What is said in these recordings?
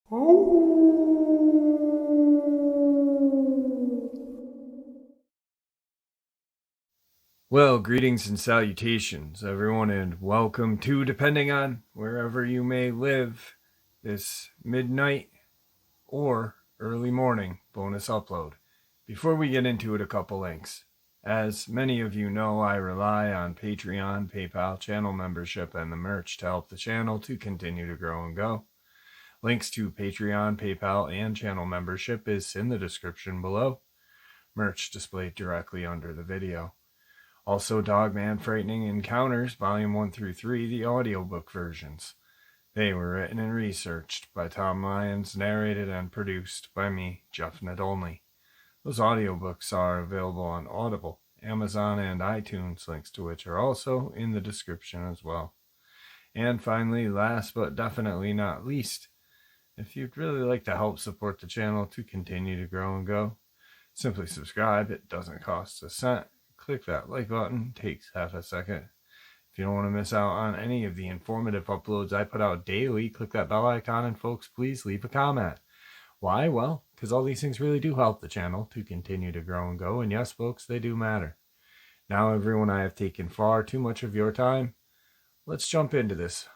Well, greetings and salutations, everyone, and welcome to, depending on wherever you may live, this midnight or early morning bonus upload. Before we get into it, a couple links. As many of you know, I rely on Patreon, PayPal, channel membership, and the merch to help the channel to continue to grow and go. Links to Patreon, PayPal, and channel membership is in the description below. Merch displayed directly under the video. Also, Dogman Frightening Encounters, Volume 1 through 3, the audiobook versions. They were written and researched by Tom Lyons, narrated and produced by me, Jeff Nadolny. Those audiobooks are available on Audible, Amazon, and iTunes, links to which are also in the description as well. And finally, last but definitely not least, if you'd really like to help support the channel to continue to grow and go, simply subscribe. It doesn't cost a cent. Click that like button, takes half a second. If you don't want to miss out on any of the informative uploads I put out daily, click that bell icon, and folks, please leave a comment. Why? Well, because all these things really do help the channel to continue to grow and go, and yes, folks, they do matter. Now, everyone, I have taken far too much of your time. Let's jump into this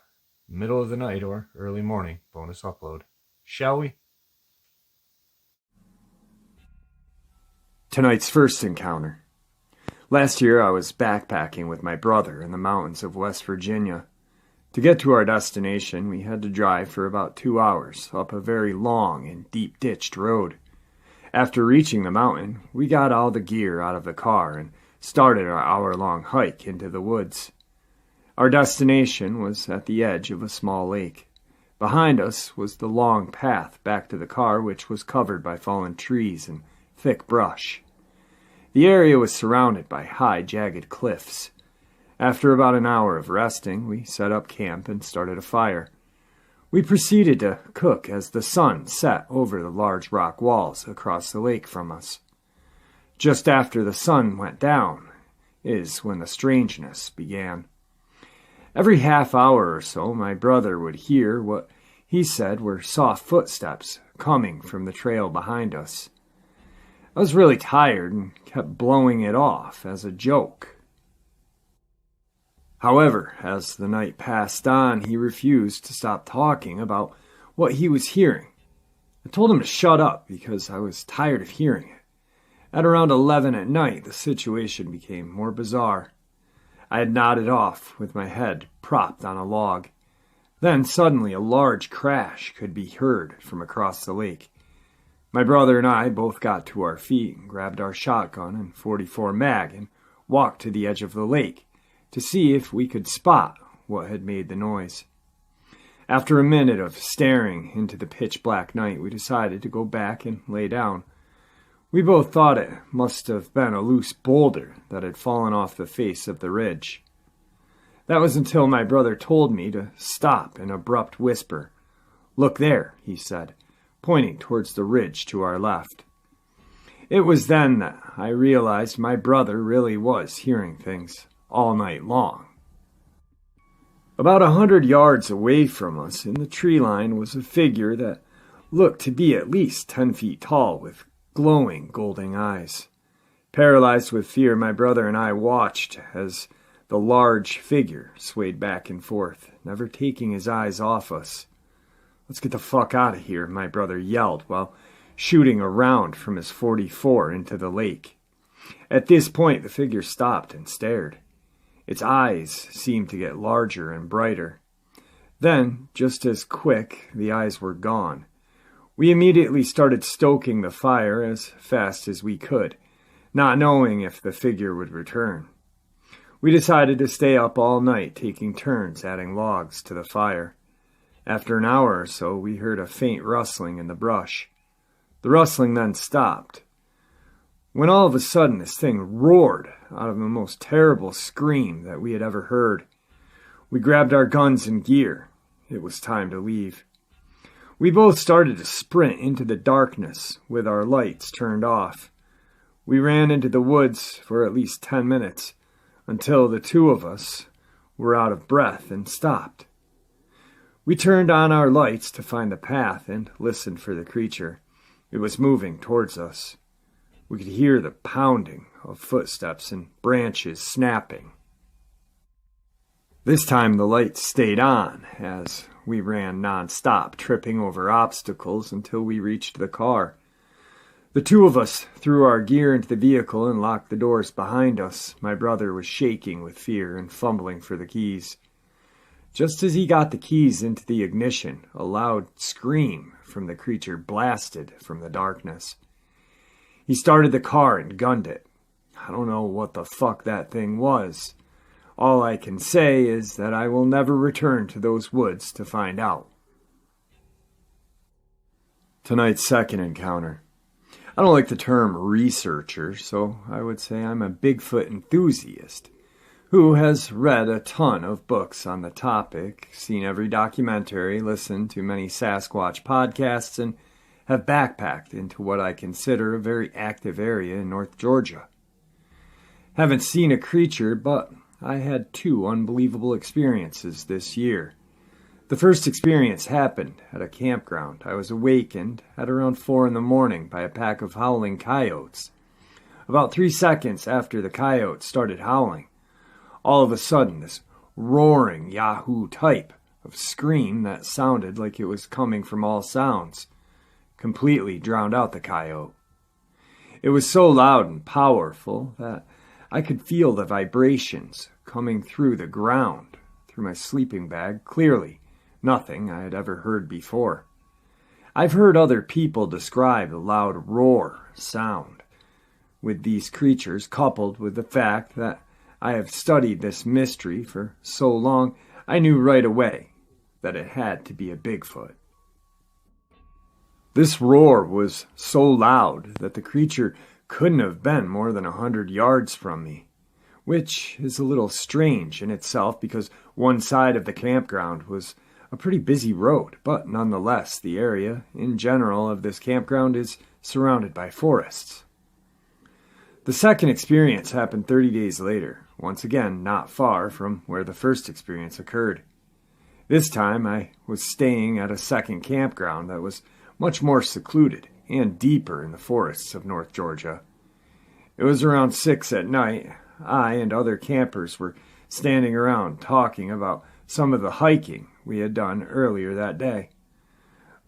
middle of the night or early morning bonus upload, shall we? Tonight's first encounter. Last year, I was backpacking with my brother in the mountains of West Virginia. To get to our destination, we had to drive for about 2 hours up a very long and deep-ditched road. After reaching the mountain, we got all the gear out of the car and started our hour-long hike into the woods. Our destination was at the edge of a small lake. Behind us was the long path back to the car, which was covered by fallen trees and thick brush. The area was surrounded by high, jagged cliffs. After about an hour of resting, we set up camp and started a fire. We proceeded to cook as the sun set over the large rock walls across the lake from us. Just after the sun went down is when the strangeness began. Every half hour or so, my brother would hear what he said were soft footsteps coming from the trail behind us. I was really tired and kept blowing it off as a joke. However, as the night passed on, he refused to stop talking about what he was hearing. I told him to shut up because I was tired of hearing it. At around 11 at night, the situation became more bizarre. I had nodded off with my head propped on a log. Then suddenly a large crash could be heard from across the lake. My brother and I both got to our feet and grabbed our shotgun and .44 mag and walked to the edge of the lake to see if we could spot what had made the noise. After a minute of staring into the pitch-black night, we decided to go back and lay down. We both thought it must have been a loose boulder that had fallen off the face of the ridge. That was until my brother told me to stop in an abrupt whisper. "Look there," he said, pointing towards the ridge to our left. It was then that I realized my brother really was hearing things all night long. About 100 yards away from us in the tree line was a figure that looked to be at least 10 feet tall with glowing golden eyes. Paralyzed with fear, my brother and I watched as the large figure swayed back and forth, never taking his eyes off us. "Let's get the fuck out of here," my brother yelled while shooting a round from his .44 into the lake. At this point, the figure stopped and stared. Its eyes seemed to get larger and brighter. Then, just as quick, the eyes were gone. We immediately started stoking the fire as fast as we could, not knowing if the figure would return. We decided to stay up all night, taking turns adding logs to the fire. After an hour or so, we heard a faint rustling in the brush. The rustling then stopped, when all of a sudden this thing roared out of the most terrible scream that we had ever heard. We grabbed our guns and gear. It was time to leave. We both started to sprint into the darkness with our lights turned off. We ran into the woods for at least 10 minutes until the two of us were out of breath and stopped. We turned on our lights to find the path and listened for the creature. It was moving towards us. We could hear the pounding of footsteps and branches snapping. This time the lights stayed on as we ran non-stop, tripping over obstacles until we reached the car. The two of us threw our gear into the vehicle and locked the doors behind us. My brother was shaking with fear and fumbling for the keys. Just as he got the keys into the ignition, a loud scream from the creature blasted from the darkness. He started the car and gunned it. I don't know what the fuck that thing was. All I can say is that I will never return to those woods to find out. Tonight's second encounter. I don't like the term researcher, so I would say I'm a Bigfoot enthusiast who has read a ton of books on the topic, seen every documentary, listened to many Sasquatch podcasts, and have backpacked into what I consider a very active area in North Georgia. Haven't seen a creature, but I had two unbelievable experiences this year. The first experience happened at a campground. I was awakened at around 4 a.m. by a pack of howling coyotes. About 3 seconds after the coyotes started howling, all of a sudden this roaring Yahoo type of scream that sounded like it was coming from all sounds completely drowned out the coyote. It was so loud and powerful that I could feel the vibrations coming through the ground, through my sleeping bag, clearly. Nothing I had ever heard before. I've heard other people describe the loud roar sound with these creatures, coupled with the fact that I have studied this mystery for so long. I knew right away that it had to be a Bigfoot. This roar was so loud that the creature couldn't have been more than 100 yards from me, which is a little strange in itself because one side of the campground was a pretty busy road, but nonetheless, the area in general of this campground is surrounded by forests. The second experience happened 30 days later, once again not far from where the first experience occurred. This time I was staying at a second campground that was much more secluded and deeper in the forests of North Georgia. It was around 6 at night. I and other campers were standing around talking about some of the hiking we had done earlier that day.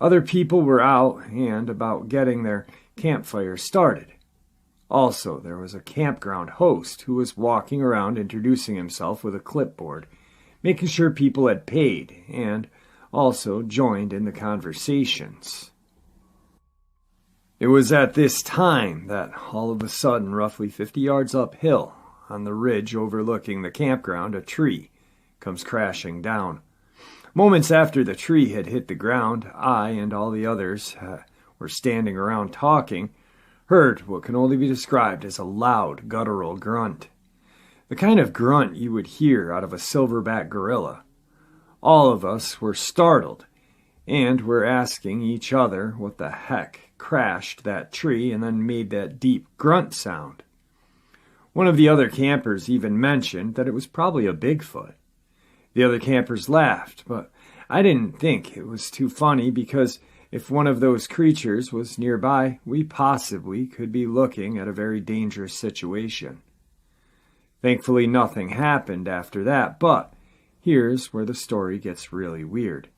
Other people were out and about getting their campfire started. Also, there was a campground host who was walking around introducing himself with a clipboard, making sure people had paid, and also joined in the conversations. It was at this time that all of a sudden, roughly 50 yards uphill, on the ridge overlooking the campground, a tree comes crashing down. Moments after the tree had hit the ground, I and all the others were standing around talking, heard what can only be described as a loud, guttural grunt. The kind of grunt you would hear out of a silverback gorilla. All of us were startled, and were asking each other what the heck crashed that tree and then made that deep grunt sound. One of the other campers even mentioned that it was probably a Bigfoot. The other campers laughed, but I didn't think it was too funny because if one of those creatures was nearby, we possibly could be looking at a very dangerous situation. Thankfully, nothing happened after that, but here's where the story gets really weird.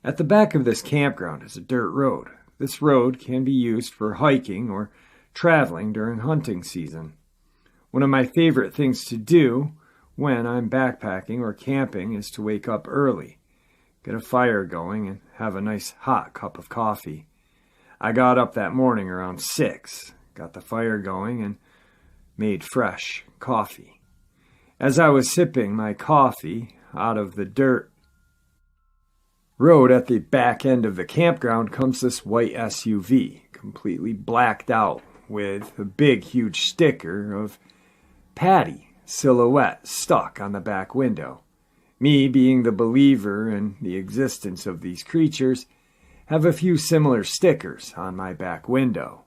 At the back of this campground is a dirt road. This road can be used for hiking or traveling during hunting season. One of my favorite things to do when I'm backpacking or camping is to wake up early, get a fire going, and have a nice hot cup of coffee. I got up that morning around 6, got the fire going, and made fresh coffee. As I was sipping my coffee out of the dirt road at the back end of the campground comes this white SUV, completely blacked out with a big, huge sticker of Patty silhouette stuck on the back window. Me, being the believer in the existence of these creatures, have a few similar stickers on my back window.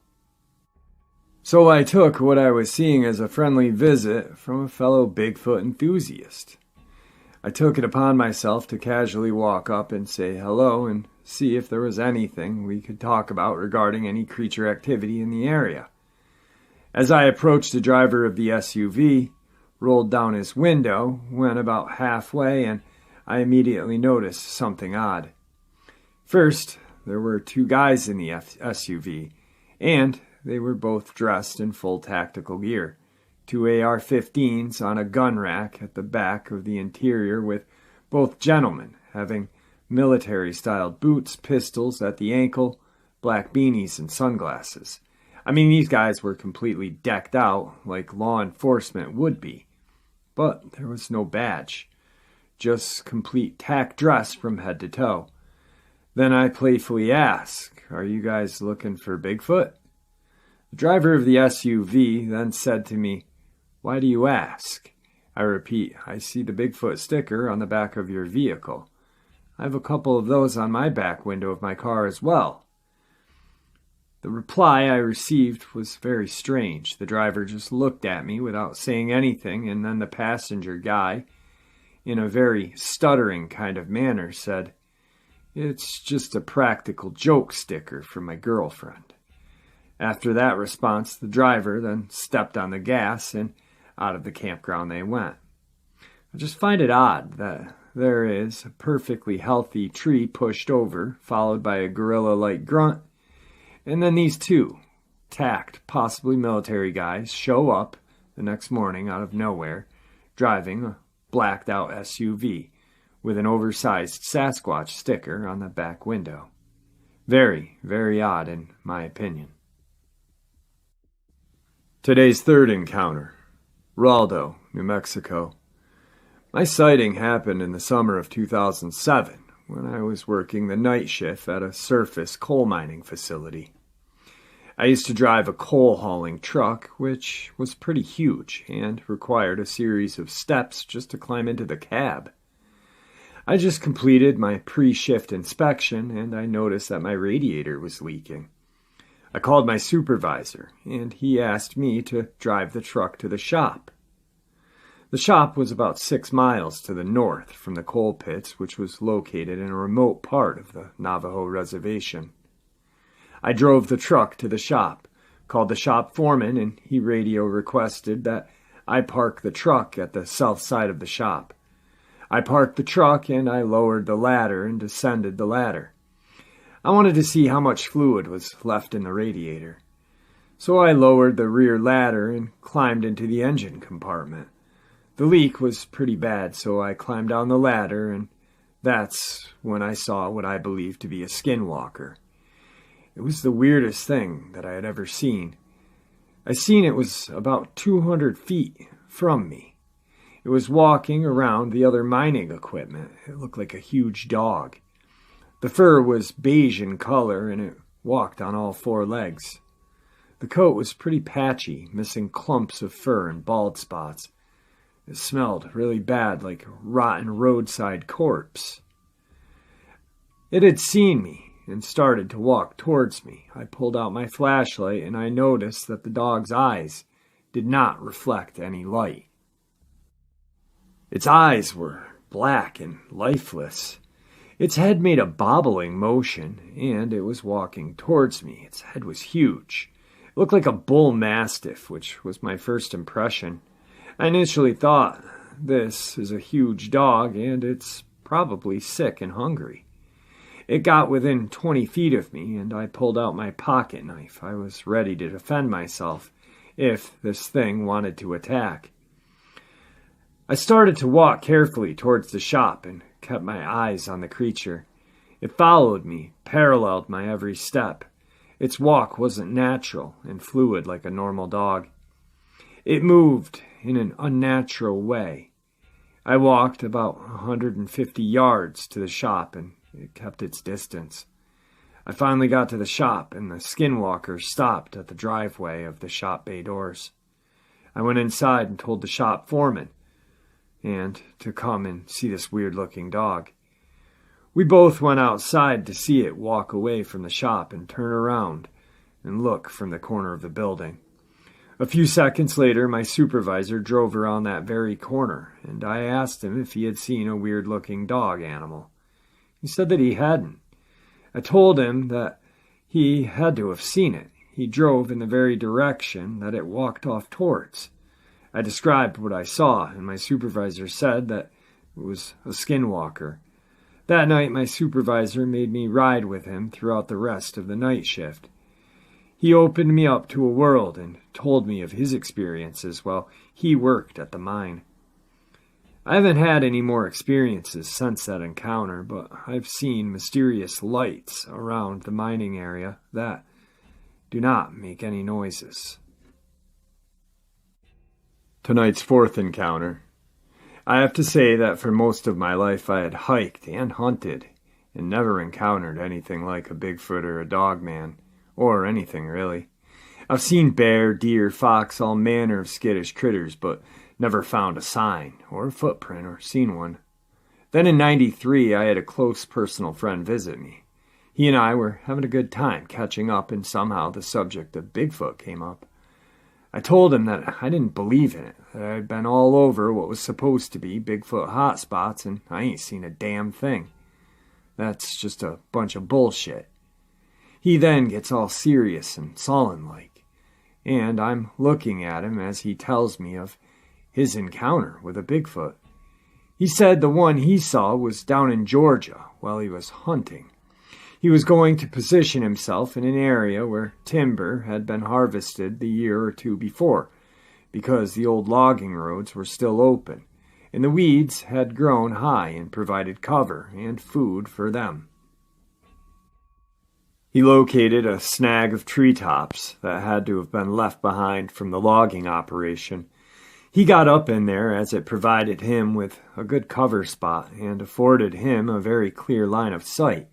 So I took what I was seeing as a friendly visit from a fellow Bigfoot enthusiast. I took it upon myself to casually walk up and say hello and see if there was anything we could talk about regarding any creature activity in the area. As I approached the driver of the SUV, rolled down his window, went about halfway, and I immediately noticed something odd. First, there were two guys in the SUV, and they were both dressed in full tactical gear. Two AR-15s on a gun rack at the back of the interior, with both gentlemen having military-styled boots, pistols at the ankle, black beanies, and sunglasses. I mean, these guys were completely decked out like law enforcement would be. But there was no badge, just complete tack dress from head to toe. Then I playfully asked, "Are you guys looking for Bigfoot?" The driver of the SUV then said to me, "Why do you ask?" I repeat, "I see the Bigfoot sticker on the back of your vehicle. I have a couple of those on my back window of my car as well." The reply I received was very strange. The driver just looked at me without saying anything, and then the passenger guy, in a very stuttering kind of manner, said, "It's just a practical joke sticker for my girlfriend." After that response, the driver then stepped on the gas, and out of the campground they went. I just find it odd that there is a perfectly healthy tree pushed over, followed by a gorilla-like grunt, and then these two tacked, possibly military guys, show up the next morning out of nowhere, driving a blacked-out SUV with an oversized Sasquatch sticker on the back window. Very, very odd in my opinion. Today's third encounter. Raldo, New Mexico. My sighting happened in the summer of 2007 when I was working the night shift at a surface coal mining facility. I used to drive a coal hauling truck, which was pretty huge and required a series of steps just to climb into the cab. I just completed my pre-shift inspection and I noticed that my radiator was leaking. I called my supervisor, and he asked me to drive the truck to the shop. The shop was about 6 miles to the north from the coal pits, which was located in a remote part of the Navajo reservation. I drove the truck to the shop, called the shop foreman, and he radio requested that I park the truck at the south side of the shop. I parked the truck, and I lowered the ladder and descended the ladder. I wanted to see how much fluid was left in the radiator. So I lowered the rear ladder and climbed into the engine compartment. The leak was pretty bad, so I climbed down the ladder, and that's when I saw what I believed to be a skinwalker. It was the weirdest thing that I had ever seen. I seen it was about 200 feet from me. It was walking around the other mining equipment. It looked like a huge dog. The fur was beige in color, and it walked on all 4 legs. The coat was pretty patchy, missing clumps of fur and bald spots. It smelled really bad, like a rotten roadside corpse. It had seen me and started to walk towards me. I pulled out my flashlight, and I noticed that the dog's eyes did not reflect any light. Its eyes were black and lifeless. Its head made a bobbling motion, and it was walking towards me. Its head was huge. It looked like a bull mastiff, which was my first impression. I initially thought, this is a huge dog, and it's probably sick and hungry. It got within 20 feet of me, and I pulled out my pocket knife. I was ready to defend myself if this thing wanted to attack. I started to walk carefully towards the shop and kept my eyes on the creature. It followed me, paralleled my every step. Its walk wasn't natural and fluid like a normal dog. It moved in an unnatural way. I walked about 150 yards to the shop, and it kept its distance. I finally got to the shop, and the skinwalker stopped at the driveway of the shop bay doors. I went inside and told the shop foreman and to come and see this weird-looking dog. We both went outside to see it walk away from the shop and turn around and look from the corner of the building. A few seconds later, my supervisor drove around that very corner, and I asked him if he had seen a weird-looking dog animal. He said that he hadn't. I told him that he had to have seen it. He drove in the very direction that it walked off towards. I described what I saw, and my supervisor said that it was a skinwalker. That night, my supervisor made me ride with him throughout the rest of the night shift. He opened me up to a world and told me of his experiences while he worked at the mine. I haven't had any more experiences since that encounter, but I've seen mysterious lights around the mining area that do not make any noises. Tonight's fourth encounter. I have to say that for most of my life I had hiked and hunted and never encountered anything like a Bigfoot or a Dogman, or anything really. I've seen bear, deer, fox, all manner of skittish critters, but never found a sign or a footprint or seen one. Then in '93 I had a close personal friend visit me. He and I were having a good time catching up, and somehow the subject of Bigfoot came up. I told him that I didn't believe in it, that I had been all over what was supposed to be Bigfoot hotspots, and I ain't seen a damn thing. That's just a bunch of bullshit. He then gets all serious and sullen-like, and I'm looking at him as he tells me of his encounter with a Bigfoot. He said the one he saw was down in Georgia while he was hunting. He was going to position himself in an area where timber had been harvested the year or two before, because the old logging roads were still open, and the weeds had grown high and provided cover and food for them. He located a snag of treetops that had to have been left behind from the logging operation. He got up in there as it provided him with a good cover spot and afforded him a very clear line of sight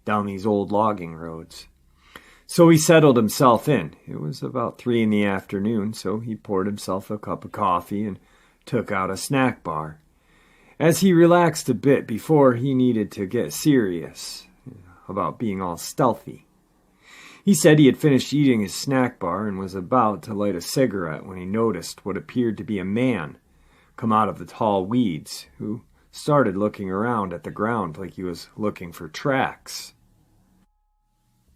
down these old logging roads. So he settled himself in. It was about 3 p.m, so he poured himself a cup of coffee and took out a snack bar. As he relaxed a bit before he needed to get serious about being all stealthy. He said he had finished eating his snack bar and was about to light a cigarette when he noticed what appeared to be a man come out of the tall weeds, who started looking around at the ground like he was looking for tracks.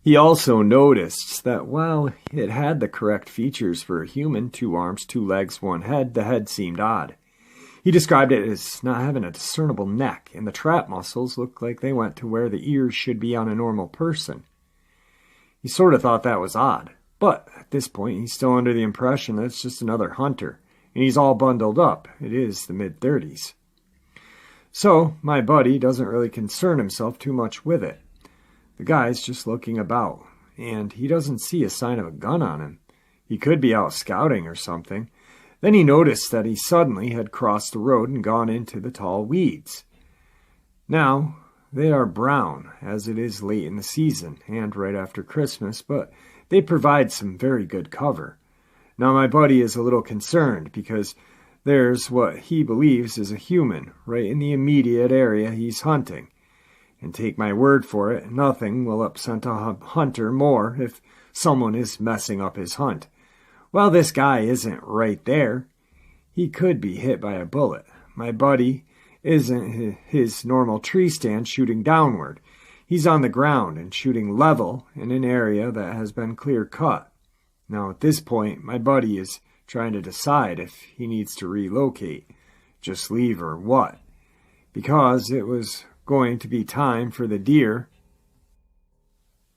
He also noticed that while it had the correct features for a human, 2 arms, 2 legs, 1 head, the head seemed odd. He described it as not having a discernible neck, and the trap muscles looked like they went to where the ears should be on a normal person. He sort of thought that was odd, but at this point he's still under the impression that it's just another hunter, and he's all bundled up. It is the mid-30s. So, my buddy doesn't really concern himself too much with it. The guy's just looking about, and he doesn't see a sign of a gun on him. He could be out scouting or something. Then he noticed that he suddenly had crossed the road and gone into the tall weeds. Now, they are brown, as it is late in the season and right after Christmas, but they provide some very good cover. Now, my buddy is a little concerned because there's what he believes is a human right in the immediate area he's hunting. And take my word for it, nothing will upset a hunter more if someone is messing up his hunt. Well, this guy isn't right there. He could be hit by a bullet. My buddy isn't his normal tree stand shooting downward. He's on the ground and shooting level in an area that has been clear cut. Now, at this point, my buddy is trying to decide if he needs to relocate, just leave or what, because it was going to be time for the deer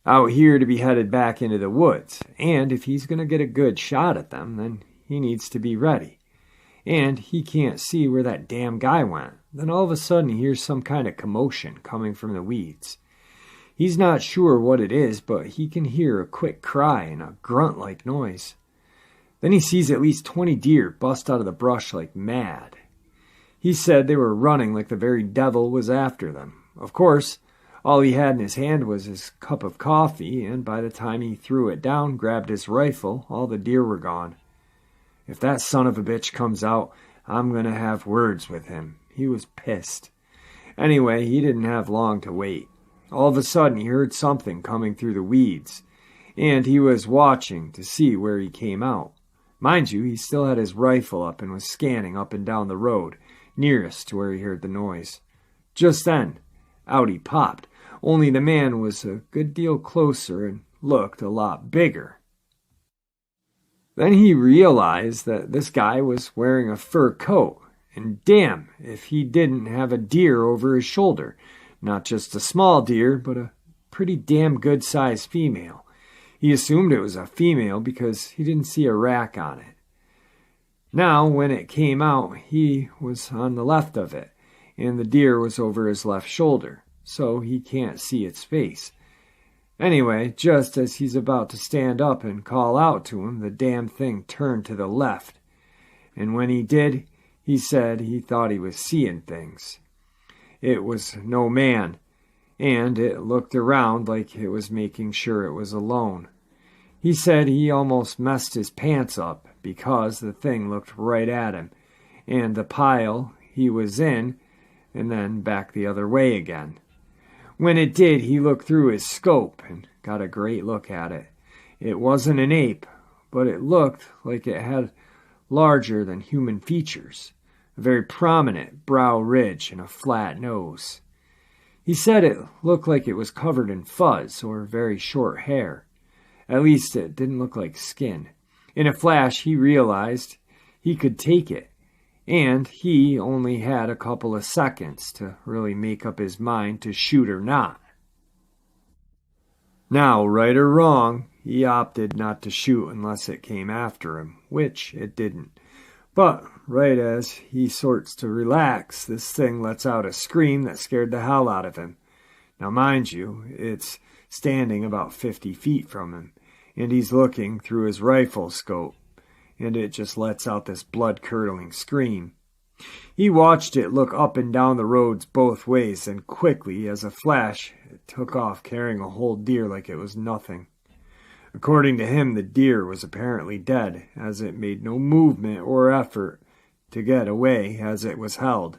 out here to be headed back into the woods, and if he's going to get a good shot at them, then he needs to be ready. And he can't see where that damn guy went. Then all of a sudden he hears some kind of commotion coming from the weeds. He's not sure what it is, but he can hear a quick cry and a grunt-like noise. Then he sees at least 20 deer bust out of the brush like mad. He said they were running like the very devil was after them. Of course, all he had in his hand was his cup of coffee, and by the time he threw it down, grabbed his rifle, all the deer were gone. If that son of a bitch comes out, I'm going to have words with him. He was pissed. Anyway, he didn't have long to wait. All of a sudden, he heard something coming through the weeds, and he was watching to see where he came out. Mind you, he still had his rifle up and was scanning up and down the road, nearest to where he heard the noise. Just then, out he popped, only the man was a good deal closer and looked a lot bigger. Then he realized that this guy was wearing a fur coat, and damn if he didn't have a deer over his shoulder. Not just a small deer, but a pretty damn good-sized female. He assumed it was a female because he didn't see a rack on it. Now, when it came out, he was on the left of it, and the deer was over his left shoulder, so he can't see its face. Anyway, just as he's about to stand up and call out to him, the damn thing turned to the left. And when he did, he said he thought he was seeing things. It was no man, and it looked around like it was making sure it was alone. He said he almost messed his pants up because the thing looked right at him, and the pile he was in, and then back the other way again. When it did, he looked through his scope and got a great look at it. It wasn't an ape, but it looked like it had larger than human features, a very prominent brow ridge and a flat nose. He said it looked like it was covered in fuzz or very short hair. At least it didn't look like skin. In a flash, he realized he could take it, and he only had a couple of seconds to really make up his mind to shoot or not. Now, right or wrong, he opted not to shoot unless it came after him, which it didn't. But right as he sorts to relax, this thing lets out a scream that scared the hell out of him. Now, mind you, it's standing about 50 feet from him, and he's looking through his rifle scope, and it just lets out this blood-curdling scream. He watched it look up and down the roads both ways, and quickly, as a flash, it took off carrying a whole deer like it was nothing. According to him, the deer was apparently dead, as it made no movement or effort to get away as it was held,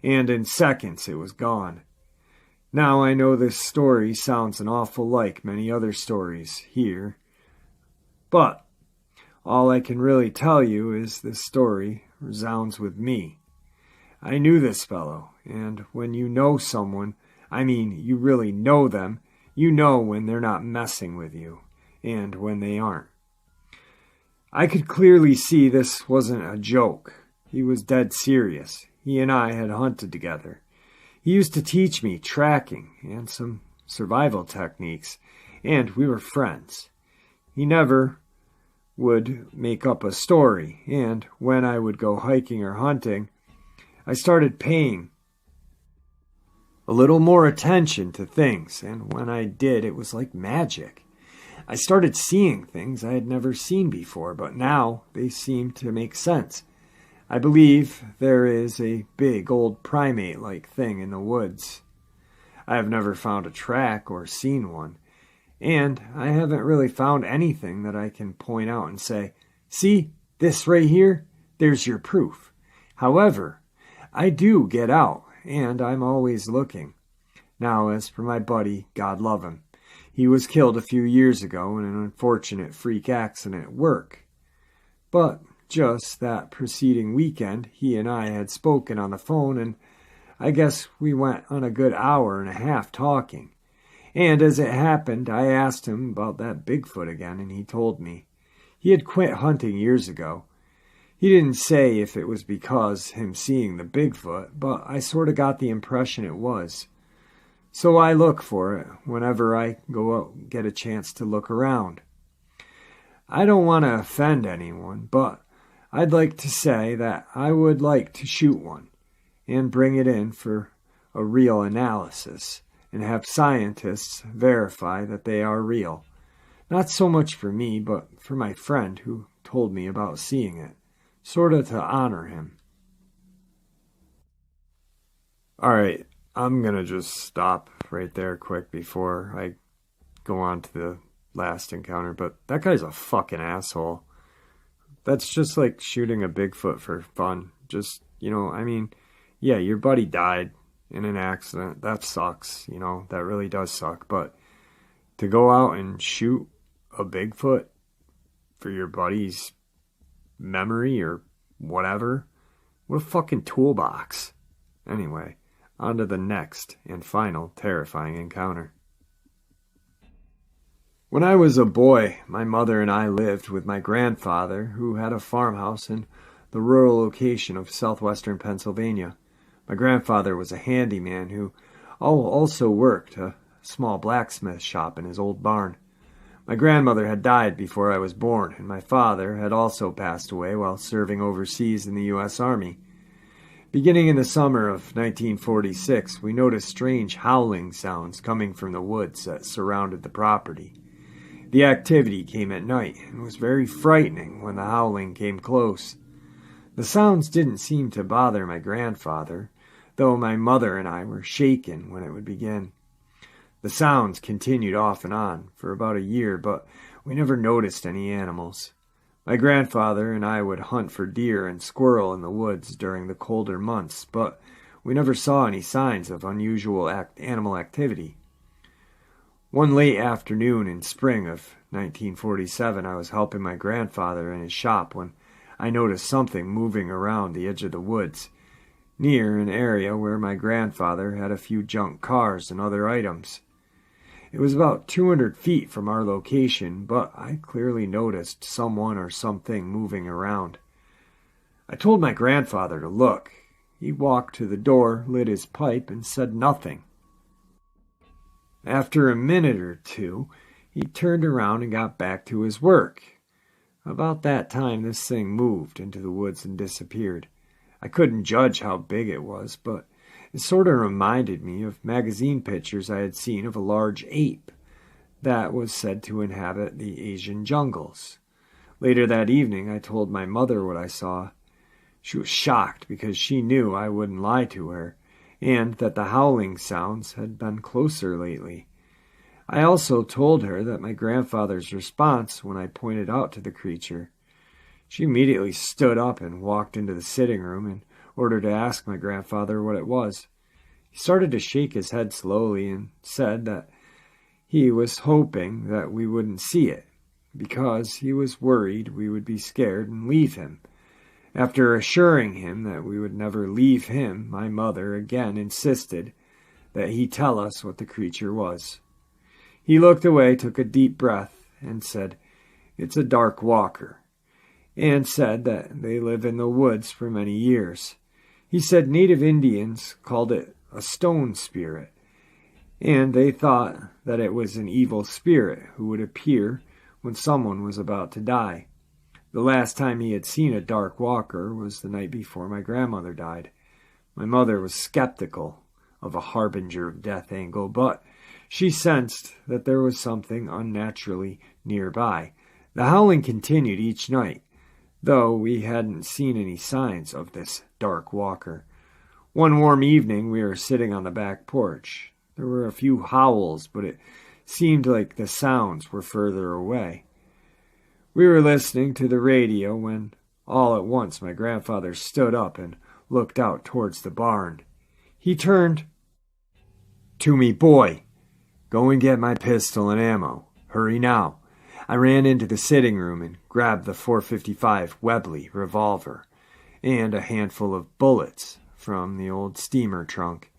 and in seconds it was gone. Now I know this story sounds an awful like many other stories here, but all I can really tell you is this story resounds with me. I knew this fellow, and when you know someone, I mean you really know them, you know when they're not messing with you, and when they aren't. I could clearly see this wasn't a joke. He was dead serious. He and I had hunted together. He used to teach me tracking and some survival techniques, and we were friends. He never would make up a story, and when I would go hiking or hunting, I started paying a little more attention to things, and when I did, it was like magic. I started seeing things I had never seen before, but now they seemed to make sense. I believe there is a big old primate-like thing in the woods. I have never found a track or seen one, and I haven't really found anything that I can point out and say, see, this right here, there's your proof. However, I do get out, and I'm always looking. Now, as for my buddy, God love him, he was killed a few years ago in an unfortunate freak accident at work. But just that preceding weekend, he and I had spoken on the phone, and I guess we went on a good hour and a half talking. And as it happened, I asked him about that Bigfoot again, and he told me. He had quit hunting years ago. He didn't say if it was because him seeing the Bigfoot, but I sort of got the impression it was. So I look for it whenever I go out and get a chance to look around. I don't want to offend anyone, but I'd like to say that I would like to shoot one and bring it in for a real analysis and have scientists verify that they are real. Not so much for me, but for my friend who told me about seeing it, sort of to honor him. Alright, I'm gonna just stop right there quick before I go on to the last encounter, but that guy's a fucking asshole. That's just like shooting a Bigfoot for fun. Just, I mean, yeah, your buddy died in an accident. That sucks, that really does suck. But to go out and shoot a Bigfoot for your buddy's memory or whatever. What a fucking toolbox. Anyway, on to the next and final terrifying encounter. When I was a boy, my mother and I lived with my grandfather, who had a farmhouse in the rural location of southwestern Pennsylvania. My grandfather was a handyman who also worked a small blacksmith shop in his old barn. My grandmother had died before I was born, and my father had also passed away while serving overseas in the U.S. Army. Beginning in the summer of 1946, we noticed strange howling sounds coming from the woods that surrounded the property. The activity came at night and was very frightening when the howling came close. The sounds didn't seem to bother my grandfather, though my mother and I were shaken when it would begin. The sounds continued off and on for about a year, but we never noticed any animals. My grandfather and I would hunt for deer and squirrel in the woods during the colder months, but we never saw any signs of unusual animal activity. One late afternoon in spring of 1947, I was helping my grandfather in his shop when I noticed something moving around the edge of the woods, near an area where my grandfather had a few junk cars and other items. It was about 200 feet from our location, but I clearly noticed someone or something moving around. I told my grandfather to look. He walked to the door, lit his pipe, and said nothing. After a minute or two, he turned around and got back to his work. About that time, this thing moved into the woods and disappeared. I couldn't judge how big it was, but it sort of reminded me of magazine pictures I had seen of a large ape that was said to inhabit the Asian jungles. Later that evening, I told my mother what I saw. She was shocked because she knew I wouldn't lie to her, and that the howling sounds had been closer lately. I also told her that my grandfather's response when I pointed out to the creature. She immediately stood up and walked into the sitting room in order to ask my grandfather what it was. He started to shake his head slowly and said that he was hoping that we wouldn't see it, because he was worried we would be scared and leave him. After assuring him that we would never leave him, my mother again insisted that he tell us what the creature was. He looked away, took a deep breath, and said, "It's a dark walker," and said that they live in the woods for many years. He said native Indians called it a stone spirit, and they thought that it was an evil spirit who would appear when someone was about to die. The last time he had seen a dark walker was the night before my grandmother died. My mother was skeptical of a harbinger of death angle, but she sensed that there was something unnaturally nearby. The howling continued each night, though we hadn't seen any signs of this dark walker. One warm evening, we were sitting on the back porch. There were a few howls, but it seemed like the sounds were further away. We were listening to the radio when, all at once, my grandfather stood up and looked out towards the barn. He turned to me, "Boy, go and get my pistol and ammo. Hurry now." I ran into the sitting room and grabbed the .455 Webley revolver and a handful of bullets from the old steamer trunk.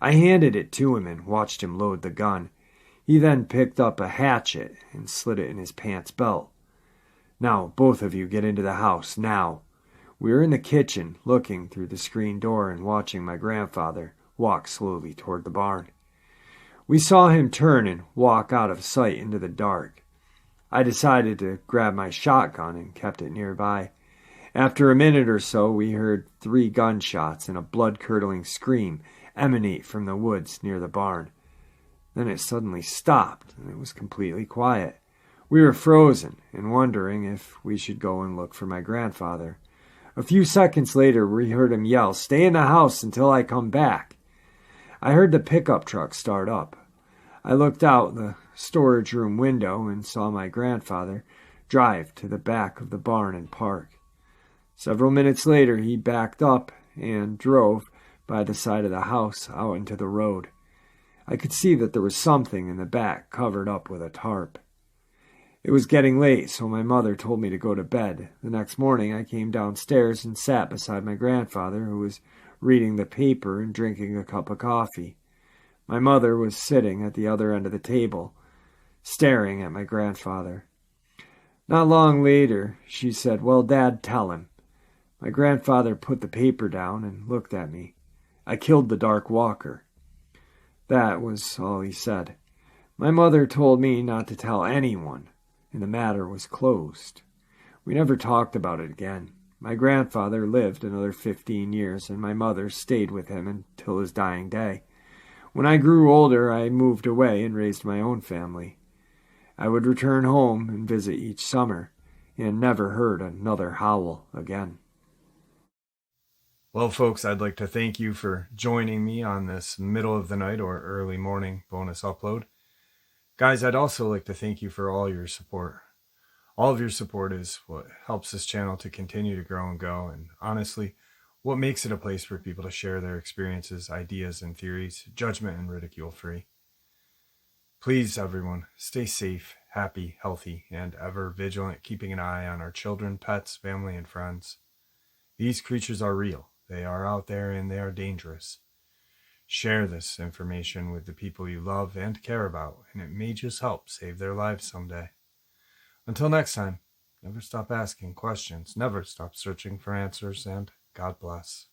I handed it to him and watched him load the gun. He then picked up a hatchet and slid it in his pants belt. "Now, both of you get into the house, now." We were in the kitchen, looking through the screen door and watching my grandfather walk slowly toward the barn. We saw him turn and walk out of sight into the dark. I decided to grab my shotgun and kept it nearby. After a minute or so, we heard 3 gunshots and a blood-curdling scream emanate from the woods near the barn. Then it suddenly stopped, and it was completely quiet. We were frozen and wondering if we should go and look for my grandfather. A few seconds later, we heard him yell, "Stay in the house until I come back." I heard the pickup truck start up. I looked out the storage room window and saw my grandfather drive to the back of the barn and park. Several minutes later, he backed up and drove by the side of the house out into the road. I could see that there was something in the back covered up with a tarp. It was getting late, so my mother told me to go to bed. The next morning I came downstairs and sat beside my grandfather, who was reading the paper and drinking a cup of coffee. My mother was sitting at the other end of the table, staring at my grandfather. Not long later, she said, "Well, Dad, tell him." My grandfather put the paper down and looked at me. "I killed the Dark Walker." That was all he said. My mother told me not to tell anyone, and the matter was closed. We never talked about it again. My grandfather lived another 15 years, and my mother stayed with him until his dying day. When I grew older, I moved away and raised my own family. I would return home and visit each summer, and never heard another howl again. Well, folks, I'd like to thank you for joining me on this middle of the night or early morning bonus upload. Guys, I'd also like to thank you for all your support. All of your support is what helps this channel to continue to grow and go, and honestly, what makes it a place for people to share their experiences, ideas, and theories, judgment and ridicule free. Please, everyone, stay safe, happy, healthy, and ever vigilant, keeping an eye on our children, pets, family, and friends. These creatures are real. They are out there and they are dangerous. Share this information with the people you love and care about, and it may just help save their lives someday. Until next time, never stop asking questions, never stop searching for answers, and God bless.